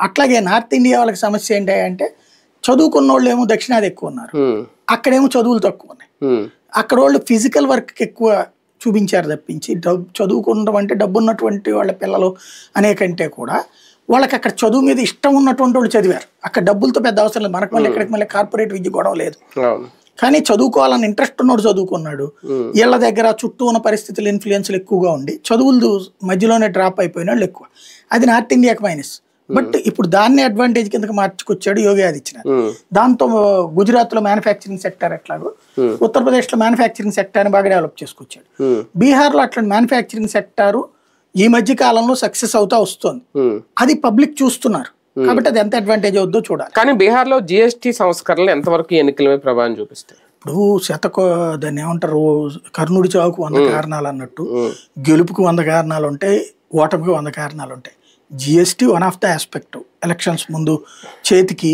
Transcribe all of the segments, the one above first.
అట్లాగే north India వాళ్ళకి సమస్య ఏంటి అంటే చదువుకున్న వాళ్ళు ఏమో దక్షిణాది ఎక్కువ ఉన్నారు, అక్కడేమో చదువులు తక్కువ ఉన్నాయి. అక్కడ వాళ్ళు ఫిజికల్ వర్క్ ఎక్కువ చూపించారు తప్పించి చదువుకుంటాం అంటే డబ్బు ఉన్నటువంటి వాళ్ళ పిల్లలు అనేకంటే కూడా వాళ్ళకి అక్కడ చదువు మీద ఇష్టం ఉన్నటువంటి వాళ్ళు చదివారు. అక్కడ డబ్బులతో పెద్ద అవసరం లేదు, మనకు మళ్ళీ ఎక్కడికి మళ్ళీ కార్పొరేట్ విద్య గొడవ లేదు. కానీ చదువుకోవాలని ఇంట్రెస్ట్ ఉన్నోడు చదువుకున్నాడు, వీళ్ళ దగ్గర చుట్టూ ఉన్న పరిస్థితులు ఇన్ఫ్లుయెన్స్లు ఎక్కువగా ఉండి చదువులు మధ్యలోనే డ్రాప్ అయిపోయిన వాళ్ళు ఎక్కువ. అది నార్త్ ఇండియాకి మైనస్. బట్ ఇప్పుడు దాన్ని అడ్వాంటేజ్ కిందకి మార్చుకొచ్చాడు యోగి ఆదిత్యనాథ్. దాంతో గుజరాత్ లో మ్యానుఫ్యాక్చరింగ్ సెక్టర్ ఎట్లాగో ఉత్తరప్రదేశ్ లో మ్యానుఫ్యాక్చరింగ్ సెక్టర్ బాగా డెవలప్ చేసుకొచ్చాడు. బీహార్ లో అట్లాంటి మ్యానుఫ్యాక్చరింగ్ సెక్టారు ఈ మధ్య కాలంలో సక్సెస్ అవుతా వస్తుంది. అది పబ్లిక్ చూస్తున్నారు కాబట్టి అది ఎంత అడ్వాంటేజ్ అవుద్దో చూడాలి. కానీ బీహార్ లో జిఎస్టీ సంస్కరణలు ఎంతవరకు ఎన్నికల మీద ప్రభావం చూపిస్తాయి? ఇప్పుడు దాన్ని ఏమంటారు, కర్ణుడి చావుకు 100 కారణాలు అన్నట్టు గెలుపుకు 100 కారణాలు ఉంటాయి, ఓటమికి 100 కారణాలు ఉంటాయి. GST one of the aspect. Elections ముందు చేతికి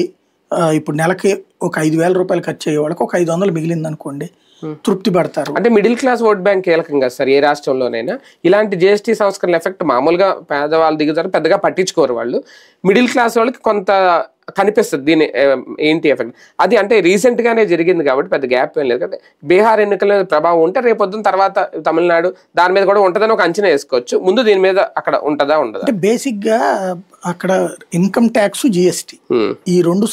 ఇప్పుడు నెలకి ఒక 5,000 రూపాయలు ఖర్చు అయ్యే వాళ్ళకి ఒక 500 మిగిలింది అనుకోండి, తృప్తి పడతారు. అంటే మిడిల్ క్లాస్ ఓట్ బ్యాంక్ కీలకంగా సార్ ఏ రాష్ట్రంలోనైనా ఇలాంటి జిఎస్టీ సంస్కరణ ఎఫెక్ట్ మామూలుగా పేదవాళ్ళు దిగుతారు, పెద్దగా పట్టించుకోరు వాళ్ళు. మిడిల్ క్లాస్ వాళ్ళకి కొంత కనిపిస్తుంది దీని ఏంటి ఎఫెక్ట్. అది అంటే రీసెంట్ గానే జరిగింది కాబట్టి పెద్ద గ్యాప్ ఏం లేదు. కాబట్టి బీహార్ ఎన్నికల మీద ప్రభావం ఉంటే రేపొద్దున తర్వాత తమిళనాడు దాని మీద కూడా ఉంటుందని ఒక అంచనా వేసుకోవచ్చు. ముందు దీని మీద అక్కడ ఉంటుందా ఉండదా? అంటే బేసిక్ గా అక్కడ ఇన్కమ్ ట్యాక్స్ జిఎస్టీ ఈ రెండు